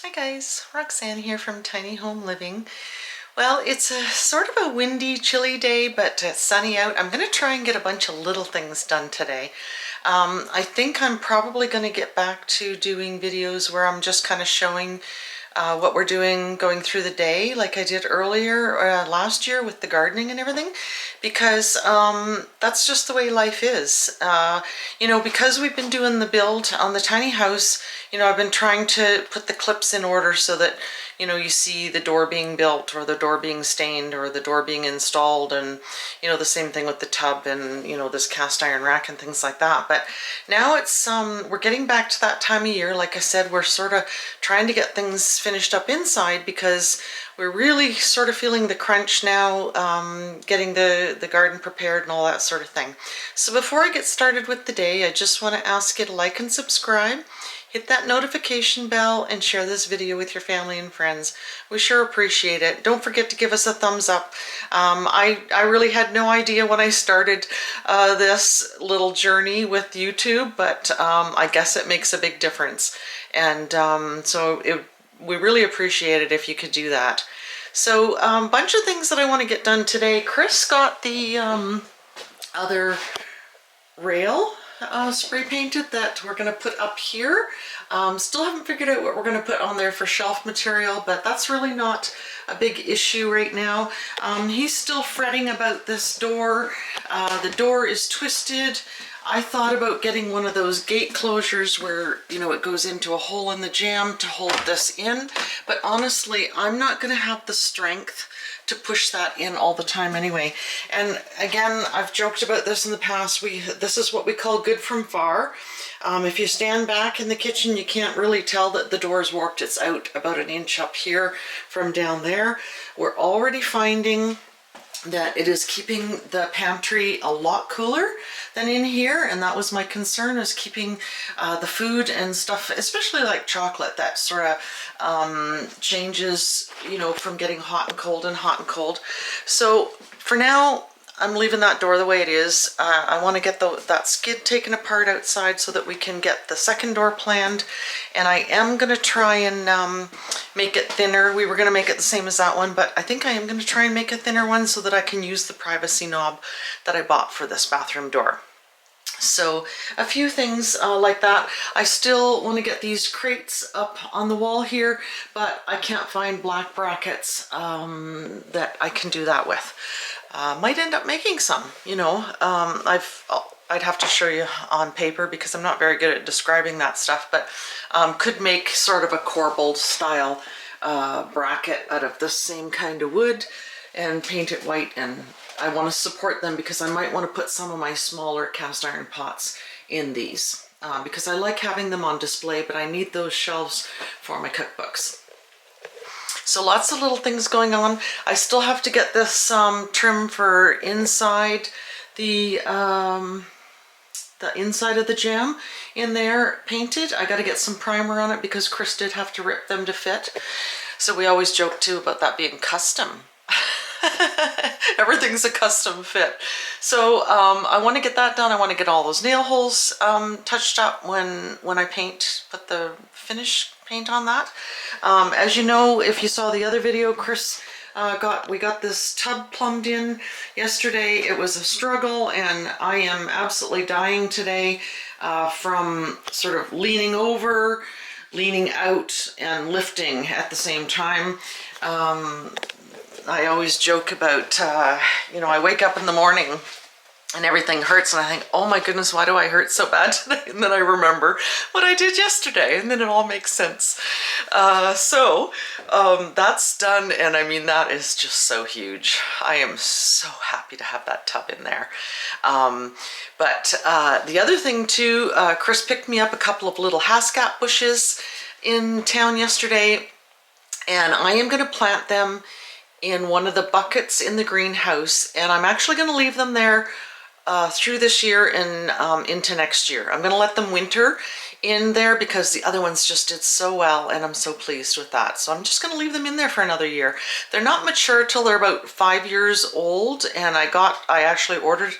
Hi guys, Roxanne here from Tiny Home Living. Well, it's a sort of a windy, chilly day, but it's sunny out. I'm going to try and get a bunch of little things done today. I think I'm probably going to get back to doing videos where I'm just kind of showing what we're doing going through the day like I did earlier last year with the gardening and everything, because that's just the way life is. Because we've been doing the build on the tiny house, I've been trying to put the clips in order so that you see the door being built or the door being stained or the door being installed, and the same thing with the tub and this cast iron rack and things like that. But now it's we're getting back to that time of year. Like I said, we're sort of trying to get things finished up inside because we're really sort of feeling the crunch now, getting the garden prepared and all that sort of thing. So before I get started with the day, I just want to ask you to like and subscribe. Hit that notification bell and share this video with your family and friends. We sure appreciate it. Don't forget to give us a thumbs up. I really had no idea when I started this little journey with YouTube, but I guess it makes a big difference. And we really appreciate it if you could do that. So a bunch of things that I want to get done today. Chris got the other rail spray painted that we're going to put up here. Still haven't figured out what we're going to put on there for shelf material, but that's really not a big issue right now. He's still fretting about this door. The door is twisted. I thought about getting one of those gate closures where, it goes into a hole in the jamb to hold this in, but honestly, I'm not going to have the strength to push that in all the time anyway. And again, I've joked about this in the past. This is what we call good from far. If you stand back in the kitchen, you can't really tell that the door is warped. It's out about an inch up here from down there. We're already finding that it is keeping the pantry a lot cooler than in here, and that was my concern, is keeping the food and stuff, especially like chocolate, that sort of changes, from getting hot and cold and hot and cold. So for now, I'm leaving that door the way it is. I want to get that skid taken apart outside so that we can get the second door planned. And I am going to try and make it thinner. We were going to make it the same as that one, but I think I am going to try and make a thinner one so that I can use the privacy knob that I bought for this bathroom door. So a few things like that. I still want to get these crates up on the wall here, but I can't find black brackets that I can do that with. Might end up making some, I'd have to show you on paper because I'm not very good at describing that stuff, but could make sort of a corbelled style bracket out of the same kind of wood and paint it white. And I want to support them because I might want to put some of my smaller cast iron pots in these because I like having them on display, but I need those shelves for my cookbooks. So lots of little things going on. I still have to get this trim for inside the inside of the jamb in there painted. I got to get some primer on it because Chris did have to rip them to fit. So we always joke too about that being custom. Everything's a custom fit. So I want to get that done. I want to get all those nail holes touched up when I put the finish paint on that. As you know, if you saw the other video, Chris we got this tub plumbed in yesterday. It was a struggle, and I am absolutely dying today from sort of leaning over, leaning out, and lifting at the same time. I always joke about, I wake up in the morning and everything hurts, and I think, oh my goodness, why do I hurt so bad today? And then I remember what I did yesterday, and then it all makes sense. So that's done, and I mean, that is just so huge. I am so happy to have that tub in there. But the other thing too, Chris picked me up a couple of little hascap bushes in town yesterday, and I am going to plant them in one of the buckets in the greenhouse, and I'm actually going to leave them there through this year and into next year. I'm going to let them winter in there because the other ones just did so well, and I'm so pleased with that. So I'm just going to leave them in there for another year. They're not mature till they're about 5 years old, and I actually ordered,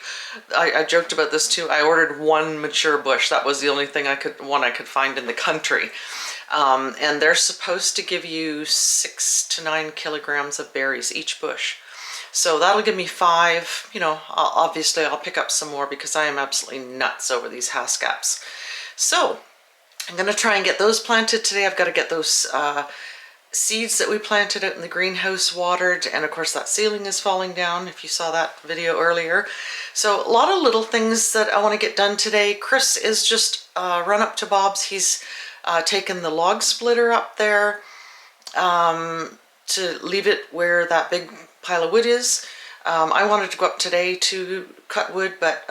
I joked about this too, I ordered one mature bush. That was the only thing one I could find in the country. And they're supposed to give you 6 to 9 kilograms of berries each bush. So that'll give me 5. You know, obviously I'll pick up some more because I am absolutely nuts over these haskaps. So I'm going to try and get those planted today. I've got to get those seeds that we planted out in the greenhouse watered, and of course that ceiling is falling down if you saw that video earlier. So a lot of little things that I want to get done today. Chris is just run up to Bob's. He's taken the log splitter up there to leave it where that big pile of wood is. I wanted to go up today to cut wood, but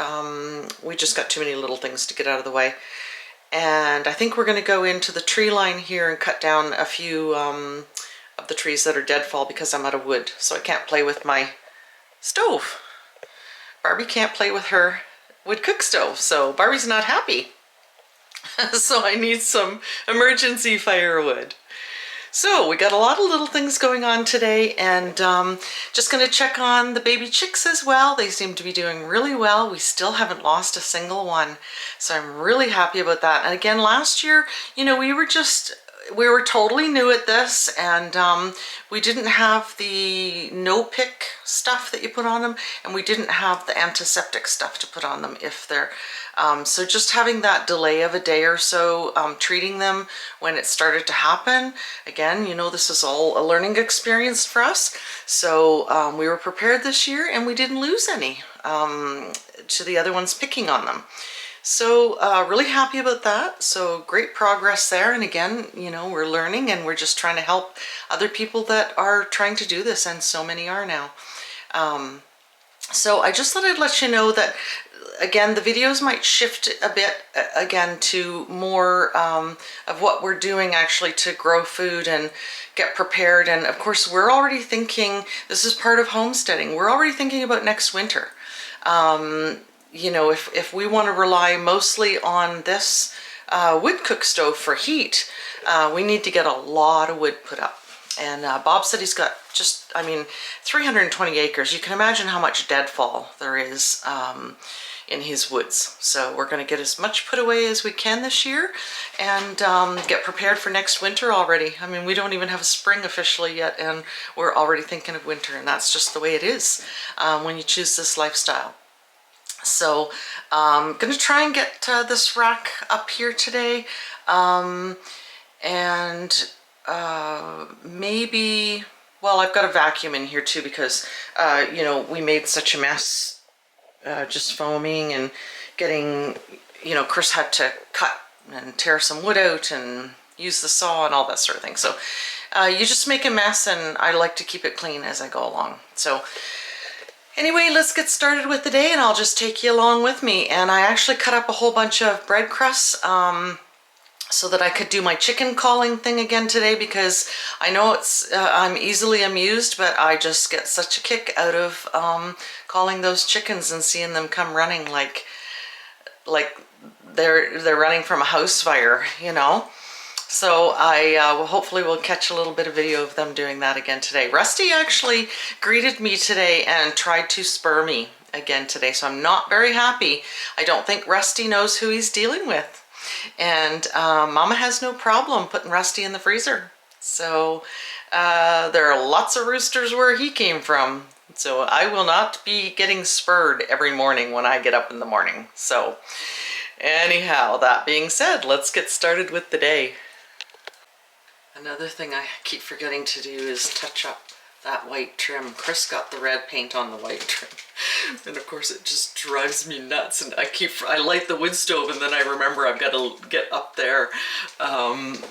we just got too many little things to get out of the way. And I think we're going to go into the tree line here and cut down a few of the trees that are deadfall because I'm out of wood. So I can't play with my stove. Barbie can't play with her wood cook stove, so Barbie's not happy. So I need some emergency firewood. So we got a lot of little things going on today, and just going to check on the baby chicks as well. They seem to be doing really well. We still haven't lost a single one, so I'm really happy about that. And again, last year, you know, we were totally new at this, and we didn't have the no-pick stuff that you put on them, and we didn't have the antiseptic stuff to put on them if they're so just having that delay of a day or so, treating them when it started to happen. Again, you know, this is all a learning experience for us. So we were prepared this year and we didn't lose any to the other ones picking on them. So really happy about that. So great progress there. And again, you know, we're learning and we're just trying to help other people that are trying to do this, and so many are now. So I just thought I'd let you know that, again, the videos might shift a bit again to more of what we're doing actually to grow food and get prepared. And of course, we're already thinking, this is part of homesteading, we're already thinking about next winter. You know, if we want to rely mostly on this wood cook stove for heat, we need to get a lot of wood put up. And Bob said he's got just, I mean, 320 acres. You can imagine how much deadfall there is in his woods. So we're going to get as much put away as we can this year and get prepared for next winter already. I mean, we don't even have a spring officially yet, and we're already thinking of winter, and that's just the way it is when you choose this lifestyle. So I'm going to try and get this rack up here today, and maybe, well, I've got a vacuum in here too because, you know, we made such a mess just foaming and getting, you know, Chris had to cut and tear some wood out and use the saw and all that sort of thing. So you just make a mess, and I like to keep it clean as I go along. So anyway, let's get started with the day, and I'll just take you along with me. And I actually cut up a whole bunch of bread crusts so that I could do my chicken calling thing again today, because I know it's I'm easily amused, but I just get such a kick out of calling those chickens and seeing them come running like they're running from a house fire, you know. So I hopefully will catch a little bit of video of them doing that again today. Rusty actually greeted me today and tried to spur me again today, so I'm not very happy. I don't think Rusty knows who he's dealing with. And Mama has no problem putting Rusty in the freezer. So there are lots of roosters where he came from. So I will not be getting spurred every morning when I get up in the morning. So anyhow, that being said, let's get started with the day. Another thing I keep forgetting to do is touch up that white trim. Chris got the red paint on the white trim. And of course it just drives me nuts, and I light the wood stove and then I remember I've got to get up there.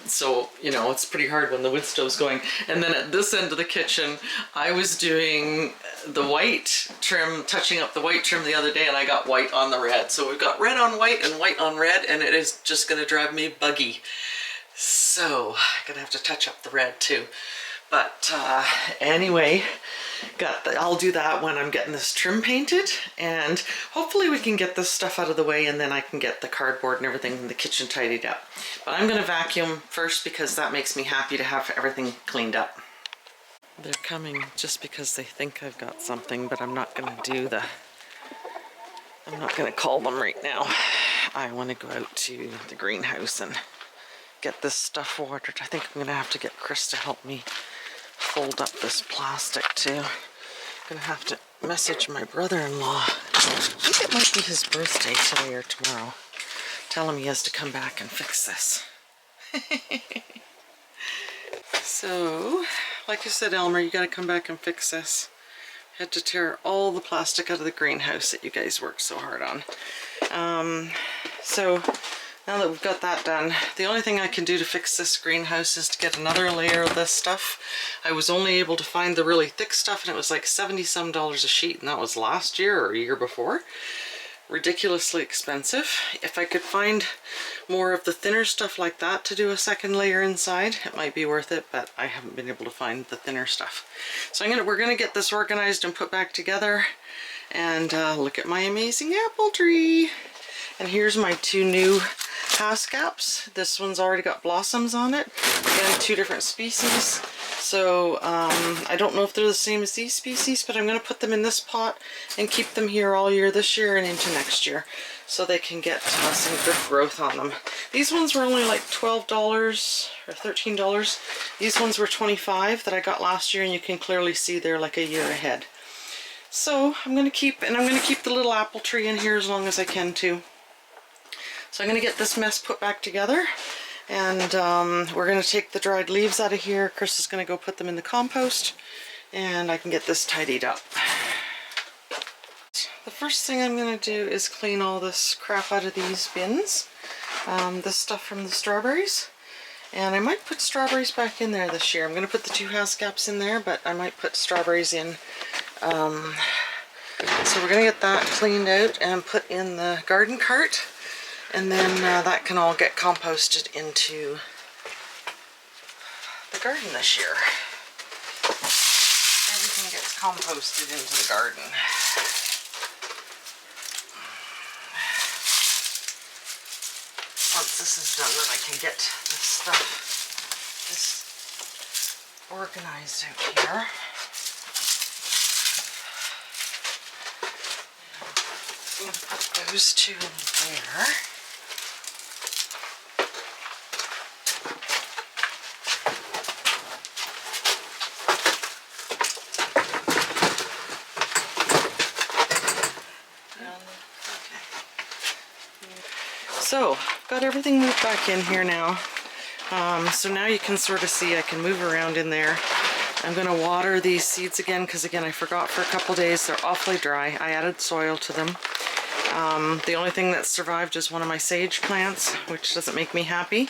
So, you know, it's pretty hard when the wood stove's going. And then at this end of the kitchen, I was doing the white trim, touching up the white trim the other day, and I got white on the red. So we've got red on white and white on red, and it is just going to drive me buggy. So I'm gonna have to touch up the red too. But anyway, I'll do that when I'm getting this trim painted, and hopefully we can get this stuff out of the way, and then I can get the cardboard and everything in the kitchen tidied up. But I'm gonna vacuum first because that makes me happy to have everything cleaned up. They're coming just because they think I've got something, but I'm not gonna call them right now. I wanna go out to the greenhouse and get this stuff watered. I think I'm gonna have to get Chris to help me fold up this plastic too. I'm gonna have to message my brother-in-law. I think it might be his birthday today or tomorrow. Tell him he has to come back and fix this. So, like I said, Elmer, you gotta come back and fix this. Had to tear all the plastic out of the greenhouse that you guys worked so hard on. So now that we've got that done, the only thing I can do to fix this greenhouse is to get another layer of this stuff. I was only able to find the really thick stuff, and it was like $70-some a sheet, and that was last year or a year before. Ridiculously expensive. If I could find more of the thinner stuff like that to do a second layer inside, it might be worth it, but I haven't been able to find the thinner stuff. So we're gonna get this organized and put back together, and look at my amazing apple tree. And here's my two new haskaps. This one's already got blossoms on it. Again, two different species. So I don't know if they're the same as these species, but I'm going to put them in this pot and keep them here all year this year and into next year, so they can get some good growth on them. These ones were only like $12 or $13. These ones were $25 that I got last year, and you can clearly see they're like a year ahead. So I'm going to keep the little apple tree in here as long as I can too. So I'm going to get this mess put back together, and we're going to take the dried leaves out of here. Chris is going to go put them in the compost, and I can get this tidied up. The first thing I'm going to do is clean all this crap out of these bins, this stuff from the strawberries. And I might put strawberries back in there this year. I'm going to put the two haskaps in there, but I might put strawberries in. So we're going to get that cleaned out and put in the garden cart. And then that can all get composted into the garden this year. Everything gets composted into the garden. Once this is done, then I can get this stuff organized out here. I'm going to put those two in there. So, got everything moved back in here now. So now you can sort of see I can move around in there. I'm going to water these seeds again, because again I forgot for a couple days. They're awfully dry. I added soil to them. The only thing that survived is one of my sage plants, which doesn't make me happy.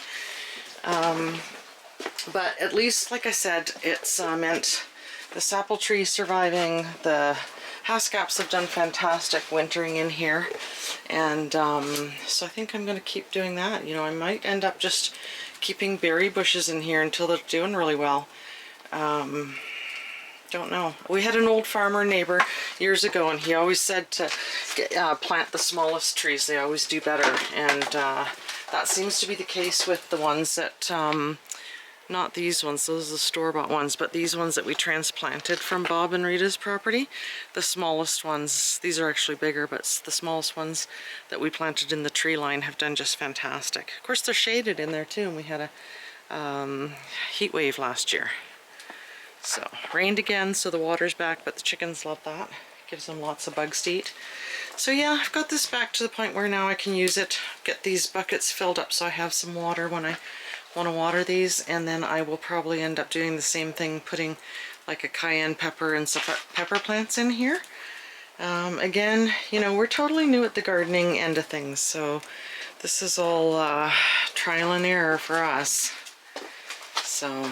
But at least, like I said, it's meant this apple tree surviving. The haskaps have done fantastic wintering in here, and so I think I'm going to keep doing that. You know, I might end up just keeping berry bushes in here until they're doing really well. Don't know. We had an old farmer neighbor years ago, and he always said to plant the smallest trees. They always do better, and that seems to be the case with the ones that not these ones, those are the store-bought ones, but these ones that we transplanted from Bob and Rita's property. The smallest ones, these are actually bigger, but the smallest ones that we planted in the tree line have done just fantastic. Of course, they're shaded in there too, and we had a heat wave last year. So, rained again, so the water's back, but the chickens love that. Gives them lots of bugs to eat. So yeah, I've got this back to the point where now I can use it, get these buckets filled up so I have some water when I want to water these, and then I will probably end up doing the same thing, putting like a cayenne pepper and some pepper plants in here. Again, you know, we're totally new at the gardening end of things, so this is all trial and error for us. So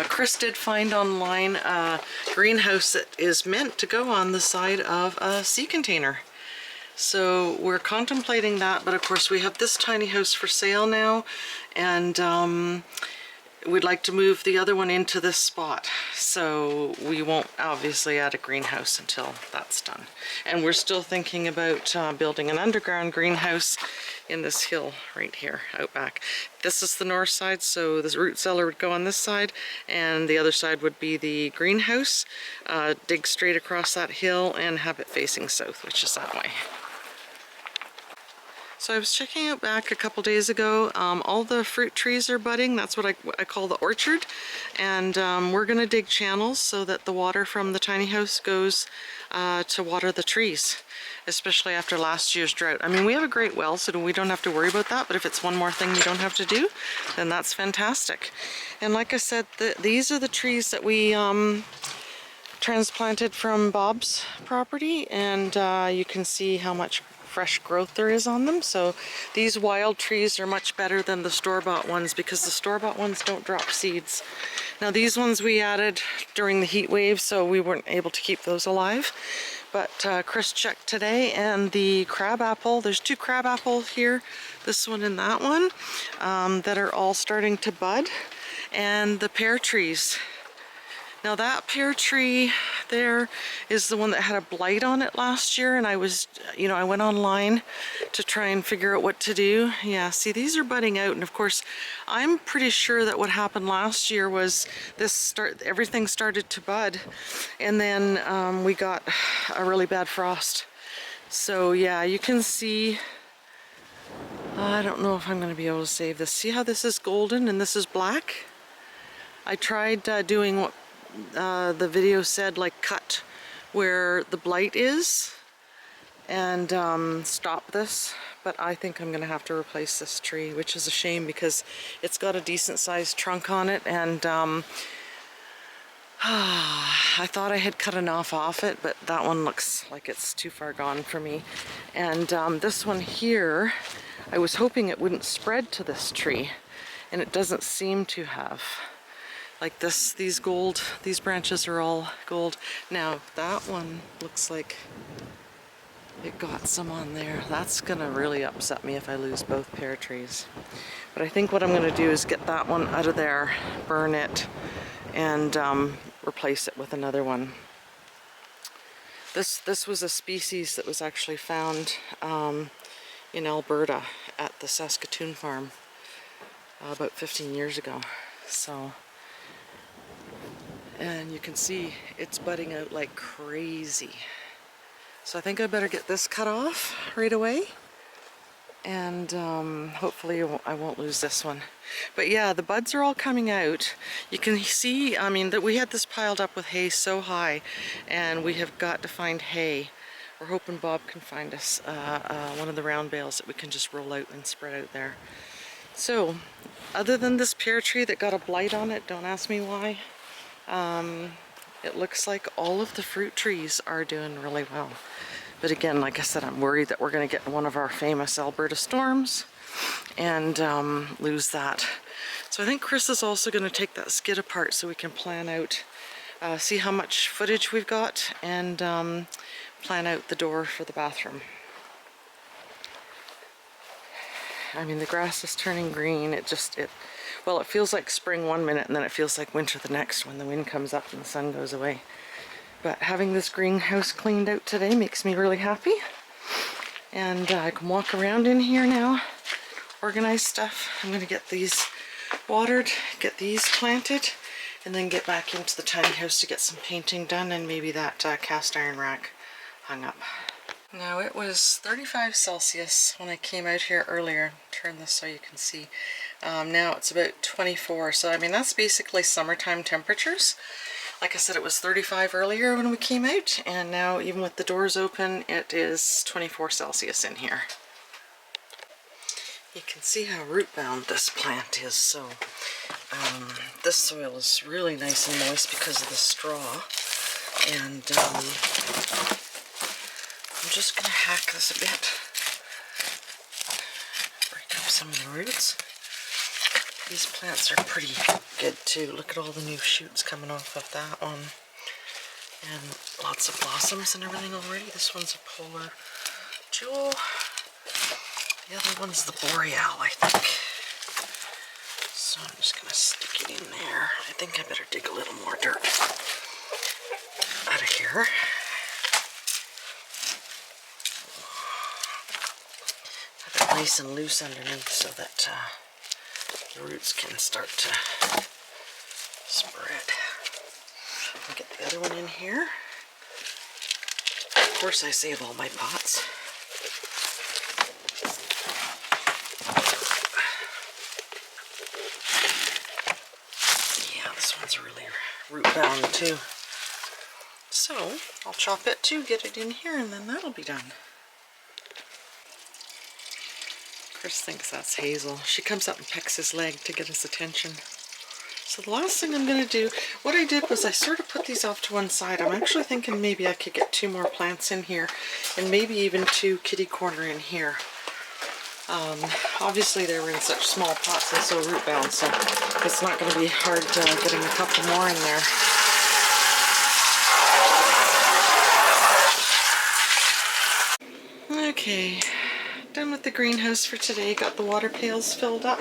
Chris did find online a greenhouse that is meant to go on the side of a sea container. So we're contemplating that, but of course we have this tiny house for sale now, and we'd like to move the other one into this spot. So we won't obviously add a greenhouse until that's done. And we're still thinking about building an underground greenhouse in this hill right here out back. This is the north side, so the root cellar would go on this side, and the other side would be the greenhouse. Dig straight across that hill and have it facing south, which is that way. So I was checking out back a couple days ago. All the fruit trees are budding. That's what I call the orchard. And we're going to dig channels so that the water from the tiny house goes to water the trees, especially after last year's drought. I mean, we have a great well, so we don't have to worry about that, but if it's one more thing you don't have to do, then that's fantastic. And like I said, these are the trees that we transplanted from Bob's property, and you can see how much fresh growth there is on them. So these wild trees are much better than the store-bought ones because the store-bought ones don't drop seeds. Now these ones we added during the heat wave, so we weren't able to keep those alive. But Chris checked today, and the crabapple, there's 2 crabapple here, this one and that one, that are all starting to bud. And the pear trees. Now that pear tree there is the one that had a blight on it last year, and I was, I went online to try and figure out what to do. Yeah, see, these are budding out, and of course I'm pretty sure that what happened last year was everything started to bud, and then we got a really bad frost. So yeah, you can see, I don't know if I'm going to be able to save this. See how this is golden and this is black? I tried doing what the video said, like cut where the blight is and stop this, but I think I'm gonna have to replace this tree, which is a shame because it's got a decent sized trunk on it, and I thought I had cut enough off it, but that one looks like it's too far gone for me. And this one here, I was hoping it wouldn't spread to this tree, and it doesn't seem to have. Like this, these branches are all gold. Now that one looks like it got some on there. That's gonna really upset me if I lose both pear trees. But I think what I'm gonna do is get that one out of there, burn it, and replace it with another one. This was a species that was actually found in Alberta at the Saskatoon farm about 15 years ago. So. And you can see it's budding out like crazy. So I think I better get this cut off right away, and hopefully I won't lose this one. But yeah, the buds are all coming out. You can see, I mean, that we had this piled up with hay so high, and we have got to find hay. We're hoping Bob can find us one of the round bales that we can just roll out and spread out there. So other than this pear tree that got a blight on it, don't ask me why, it looks like all of the fruit trees are doing really well. But again, like I said, I'm worried that we're going to get one of our famous Alberta storms and lose that. So I think Chris is also going to take that skid apart so we can plan out, see how much footage we've got, and plan out the door for the bathroom. I mean, the grass is turning green. Well, it feels like spring one minute, and then it feels like winter the next when the wind comes up and the sun goes away. But having this greenhouse cleaned out today makes me really happy. And I can walk around in here now, organize stuff. I'm going to get these watered, get these planted, and then get back into the tiny house to get some painting done and maybe that cast iron rack hung up. Now it was 35 Celsius when I came out here earlier. Turn this so you can see. Now it's about 24, so I mean that's basically summertime temperatures. Like I said, it was 35 earlier when we came out, and now even with the doors open it is 24 Celsius in here. You can see how root bound this plant is, so this soil is really nice and moist because of the straw, and I'm just going to hack this a bit, break up some of the roots. These plants are pretty good too. Look at all the new shoots coming off of that one. And lots of blossoms and everything already. This one's a polar jewel. The other one's the boreal, I think. So I'm just going to stick it in there. I think I better dig a little more dirt out of here. Have it nice and loose underneath so that the roots can start to spread. I'll get the other one in here. Of course I save all my pots. one's really root bound too. So I'll chop it too, get it in here, and then that'll be done. Chris thinks that's Hazel. She comes up and pecks his leg to get his attention. So the last thing I'm going to do, what I did was I sort of put these off to one side. I'm actually thinking maybe I could get 2 more plants in here, and maybe even 2 kitty corner in here. Obviously they were in such small pots and so root bound, so it's not going to be hard getting a couple more in there. Okay, done with the greenhouse for today. Got the water pails filled up.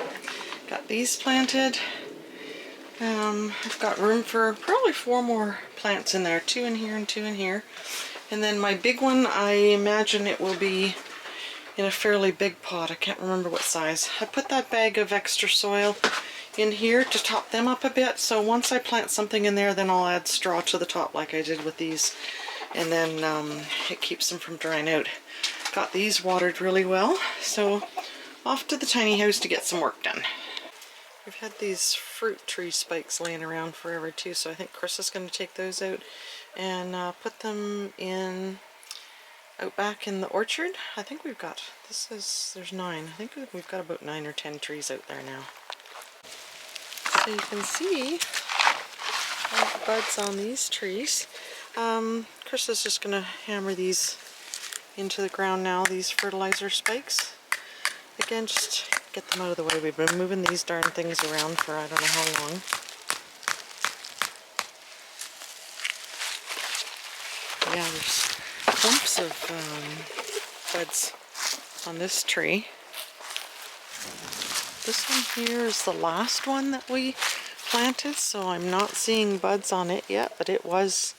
Got these planted. I've got room for probably 4 more plants in there. 2 in here and 2 in here. And then my big one, I imagine it will be in a fairly big pot. I can't remember what size. I put that bag of extra soil in here to top them up a bit. So once I plant something in there, then I'll add straw to the top like I did with these. And then it keeps them from drying out. Got these watered really well. So off to the tiny house to get some work done. We've had these fruit tree spikes laying around forever too, so I think Chris is going to take those out and put them in out back in the orchard. I think we've got, there's 9. I think we've got about 9 or 10 trees out there now. So you can see all the buds on these trees. Chris is just going to hammer these into the ground now, these fertilizer spikes. Again, just get them out of the way. We've been moving these darn things around for I don't know how long. Yeah, there's clumps of buds on this tree. This one here is the last one that we planted, so I'm not seeing buds on it yet, but it was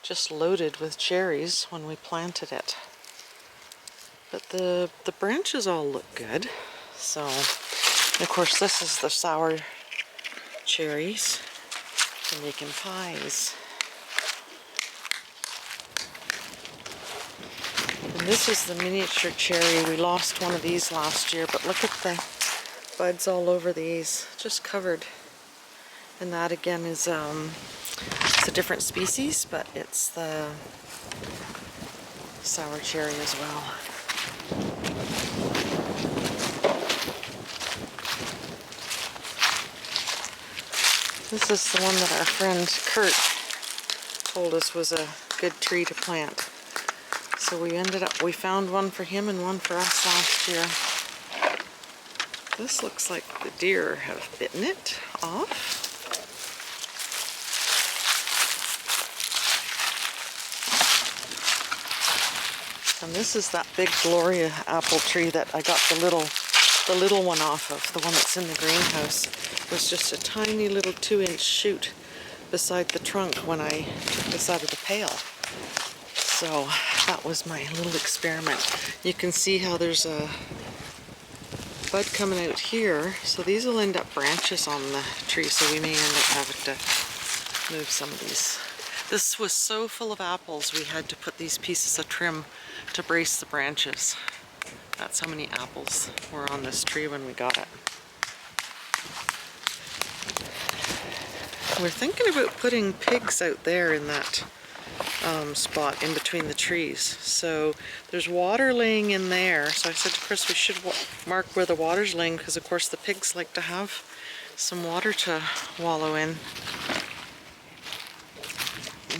just loaded with cherries when we planted it. But the branches all look good. So, and of course this is the sour cherries for making pies. And this is the miniature cherry. We lost one of these last year, but look at the buds all over these, just covered. And that again is it's a different species, but it's the sour cherry as well. This is the one that our friend Kurt told us was a good tree to plant. So we found one for him and one for us last year. This looks like the deer have bitten it off. And this is that big Gloria apple tree that I got the little one off of, the one that's in the greenhouse. It was just a tiny little 2-inch shoot beside the trunk when I took this out of the pail. So that was my little experiment. You can see how there's a bud coming out here. So these will end up branches on the tree, so we may end up having to move some of these. This was so full of apples, we had to put these pieces of trim to brace the branches. That's how many apples were on this tree when we got it. We're thinking about putting pigs out there in that spot in between the trees. So there's water laying in there. So I said to Chris we should mark where the water's laying, because of course the pigs like to have some water to wallow in.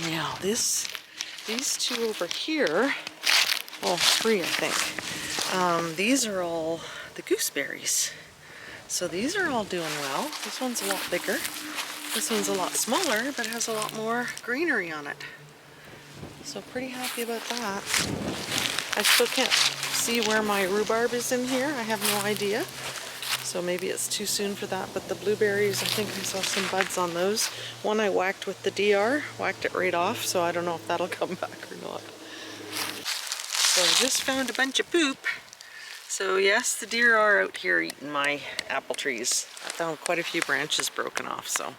Now these 2 over here, well 3 I think, these are all the gooseberries. So these are all doing well. This one's a lot bigger. This one's a lot smaller, but has a lot more greenery on it. So pretty happy about that. I still can't see where my rhubarb is in here. I have no idea. So maybe it's too soon for that. But the blueberries, I think I saw some buds on those. One I whacked with the DR, whacked it right off. So I don't know if that'll come back or not. So I just found a bunch of poop. So yes, the deer are out here eating my apple trees. I found quite a few branches broken off, so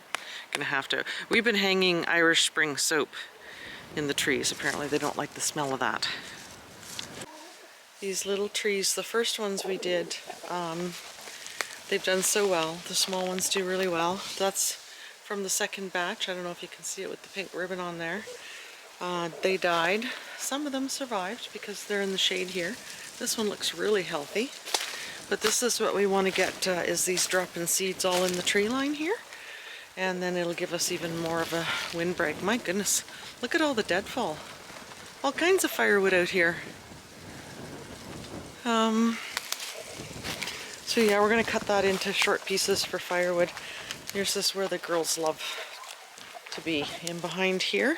gonna have to. We've been hanging Irish Spring soap in the trees. Apparently they don't like the smell of that. These little trees, the first ones we did, they've done so well. The small ones do really well. That's from the second batch. I don't know if you can see it with the pink ribbon on there. They died. Some of them survived because they're in the shade here. This one looks really healthy. But this is what we want to get, is these dropping seeds all in the tree line here. And then it'll give us even more of a windbreak. My goodness, look at all the deadfall. All kinds of firewood out here. So yeah, we're going to cut that into short pieces for firewood. Here's this where the girls love to be, in behind here.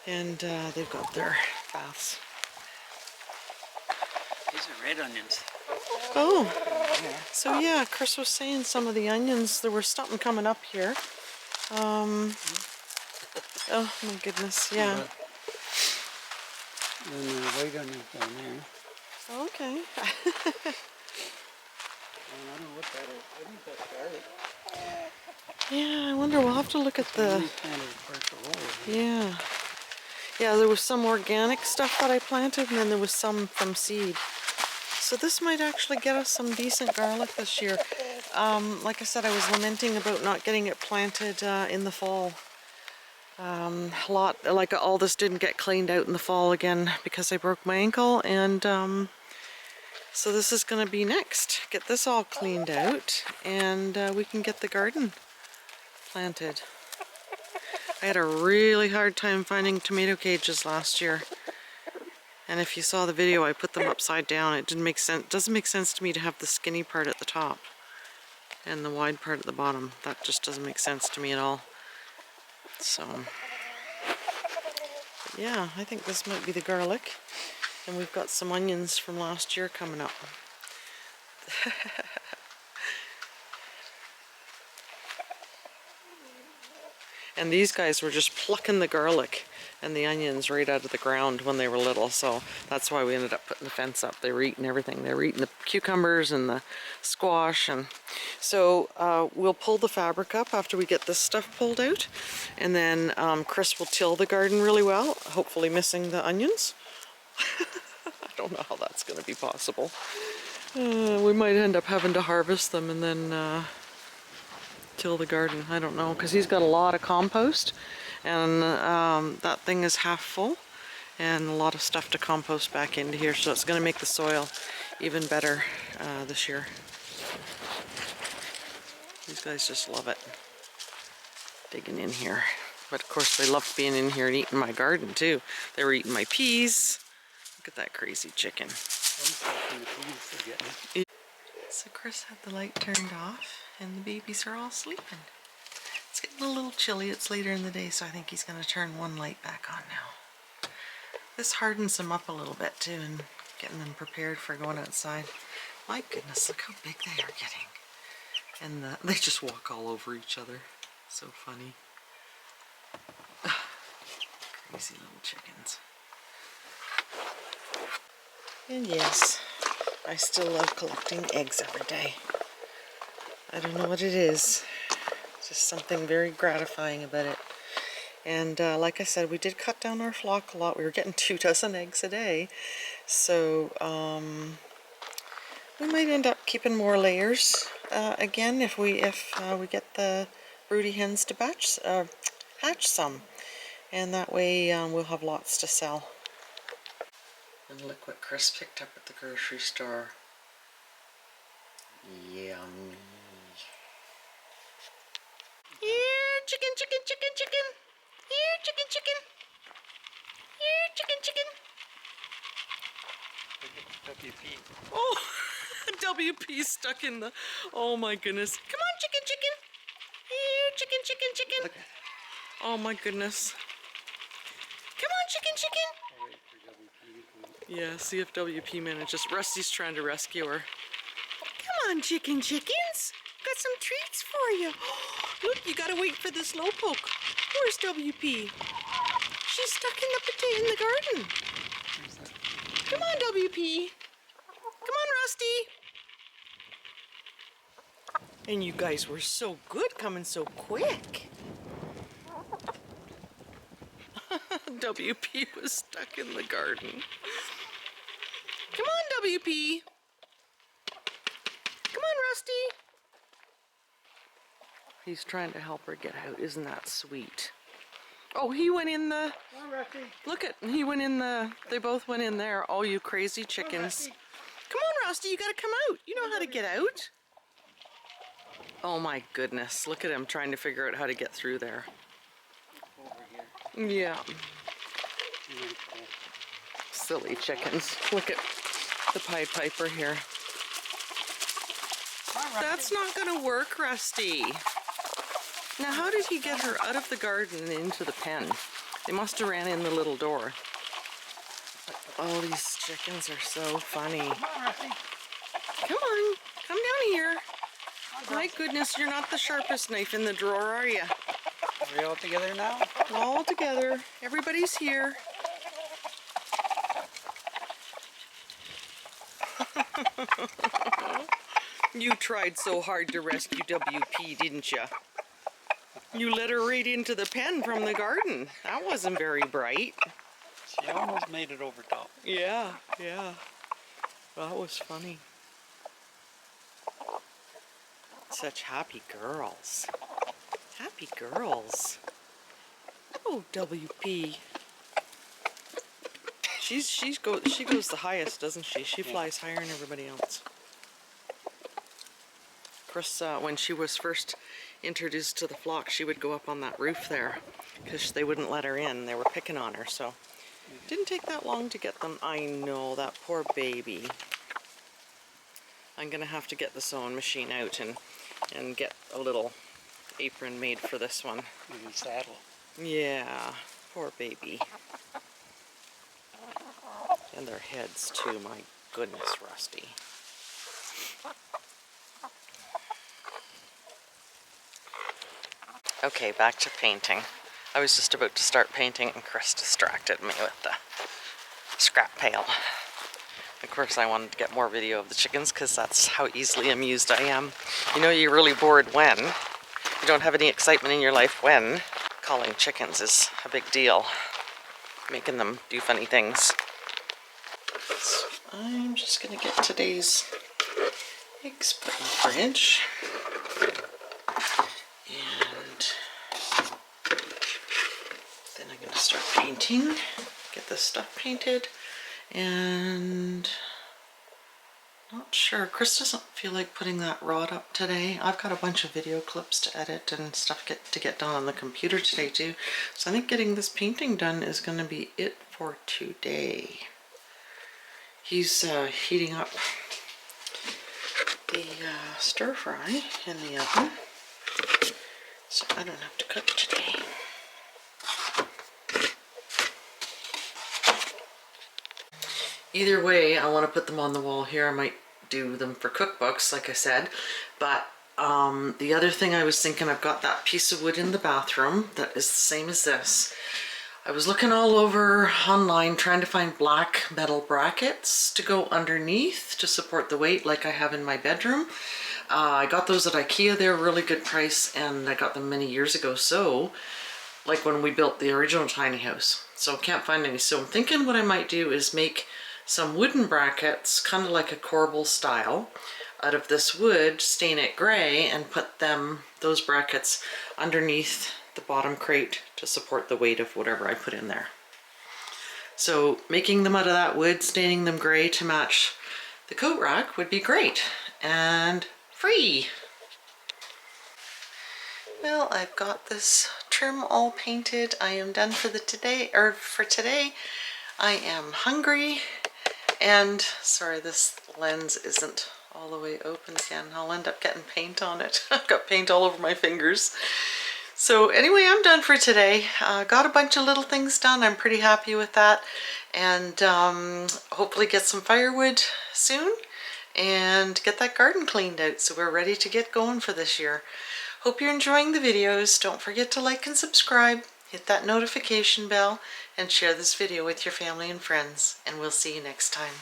And they've got their baths. These are red onions. Oh, so yeah, Chris was saying some of the onions, there was something coming up here. Oh my goodness, yeah. And the white onions down there. Okay. And I don't know what that is. I think that's garlic. Yeah, I wonder, we'll have to look at the... Yeah. Yeah, there was some organic stuff that I planted, and then there was some from seed. So this might actually get us some decent garlic this year. Like I said, I was lamenting about not getting it planted in the fall. Like all this didn't get cleaned out in the fall again because I broke my ankle, and so this is going to be next. Get this all cleaned out, and we can get the garden planted. I had a really hard time finding tomato cages last year. And if you saw the video, I put them upside down. It didn't make sense. Doesn't make sense to me to have the skinny part at the top and the wide part at the bottom. That just doesn't make sense to me at all. So, but yeah, I think this might be the garlic. And we've got some onions from last year coming up. And these guys were just plucking the garlic and the onions right out of the ground when they were little, so that's why we ended up putting the fence up. They were eating everything. They were eating the cucumbers and the squash, and so we'll pull the fabric up after we get this stuff pulled out, and then Chris will till the garden really well, hopefully missing the onions. I don't know how that's going to be possible. We might end up having to harvest them and then till the garden. I don't know, because he's got a lot of compost, and that thing is half full, and a lot of stuff to compost back into here, so it's going to make the soil even better this year. These guys just love it, digging in here. But of course they loved being in here and eating my garden too. They were eating my peas. Look at that crazy chicken. So Chris had the light turned off, and the babies are all sleeping. It's getting a little chilly. It's later in the day, so I think he's going to turn one light back on now. This hardens them up a little bit too, and getting them prepared for going outside. My goodness, look how big they are getting. And they just walk all over each other. So funny. Crazy little chickens. And yes, I still love collecting eggs every day. I don't know what it is. Just something very gratifying about it. And like I said, we did cut down our flock a lot. We were getting 24 eggs a day. So we might end up keeping more layers again if we get the broody hens to hatch some. And that way we'll have lots to sell. And look what Chris picked up at the grocery store. Yummy. Here, chicken, chicken, chicken, chicken. Here, chicken, chicken. Here, chicken, chicken. WP. Oh, WP stuck in the... Oh my goodness. Come on, chicken, chicken. Here, chicken, chicken, chicken. Oh my goodness. Come on, chicken, chicken. Yeah, see if WP manages. Rusty's trying to rescue her. Come on, chicken chickens. Got some treats for you. Look, you gotta wait for the slowpoke. Where's WP? She's stuck in the garden. Come on, WP. Come on, Rusty. And you guys were so good coming so quick. WP was stuck in the garden. Come on, WP. Come on, Rusty. He's trying to help her get out. Isn't that sweet? Oh, he went in the... Come on, Rusty. Look at... He went in the... They both went in there. Oh, you crazy chickens. Come on, Rusty. You gotta come out. You know how to get out. Oh my goodness. Look at him trying to figure out how to get through there. Over here. Yeah. Silly chickens. Look at the Pied Piper here. That's not gonna work, Rusty. Now, how did he get her out of the garden and into the pen? They must have ran in the little door. Oh, these chickens are so funny. Come on, Rusty. Come on, come down here. My goodness, you're not the sharpest knife in the drawer, are you? Are we all together now? All together. Everybody's here. You tried so hard to rescue WP, didn't you? You let her right into the pen from the garden. That wasn't very bright. She almost made it over top. Yeah, yeah. That was funny. Such happy girls. Happy girls. Oh, WP. She goes the highest, doesn't she? She flies higher than everybody else. Of course, when she was first introduced to the flock, she would go up on that roof there because they wouldn't let her in. They were picking on her, so it didn't take that long to get them. I know, that poor baby. I'm gonna have to get the sewing machine out and get a little apron made for this one. Maybe saddle. Yeah, poor baby. And their heads too, my goodness, Rusty. Okay, back to painting. I was just about to start painting and Chris distracted me with the scrap pail. Of course, I wanted to get more video of the chickens because that's how easily amused I am. You know, you're really bored when you don't have any excitement in your life when calling chickens is a big deal. Making them do funny things. So I'm just gonna get today's eggs put in the fridge. And then I'm gonna start painting, get this stuff painted, and not sure. Chris doesn't feel like putting that rod up today. I've got a bunch of video clips to edit and stuff to get done on the computer today too. So I think getting this painting done is going to be it for today. He's heating up the stir fry in the oven, so I don't have to cook today. Either way, I want to put them on the wall here. I might do them for cookbooks, like I said, but the other thing I was thinking, I've got that piece of wood in the bathroom that is the same as this. I was looking all over online trying to find black metal brackets to go underneath to support the weight like I have in my bedroom. I got those at IKEA. They're a really good price, and I got them many years ago, so like when we built the original tiny house. So can't find any. So I'm thinking what I might do is make some wooden brackets, kind of like a corbel style, out of this wood, stain it gray, and put those brackets underneath the bottom crate to support the weight of whatever I put in there. So making them out of that wood, staining them gray to match the coat rack would be great and free. Well, I've got this trim all painted. I am done for today. I am hungry, and sorry, this lens isn't all the way open again. I'll end up getting paint on it. I've got paint all over my fingers. So anyway, I'm done for today. Got a bunch of little things done. I'm pretty happy with that, and hopefully get some firewood soon and get that garden cleaned out so we're ready to get going for this year. Hope you're enjoying the videos. Don't forget to like and subscribe, hit that notification bell, and share this video with your family and friends, and we'll see you next time.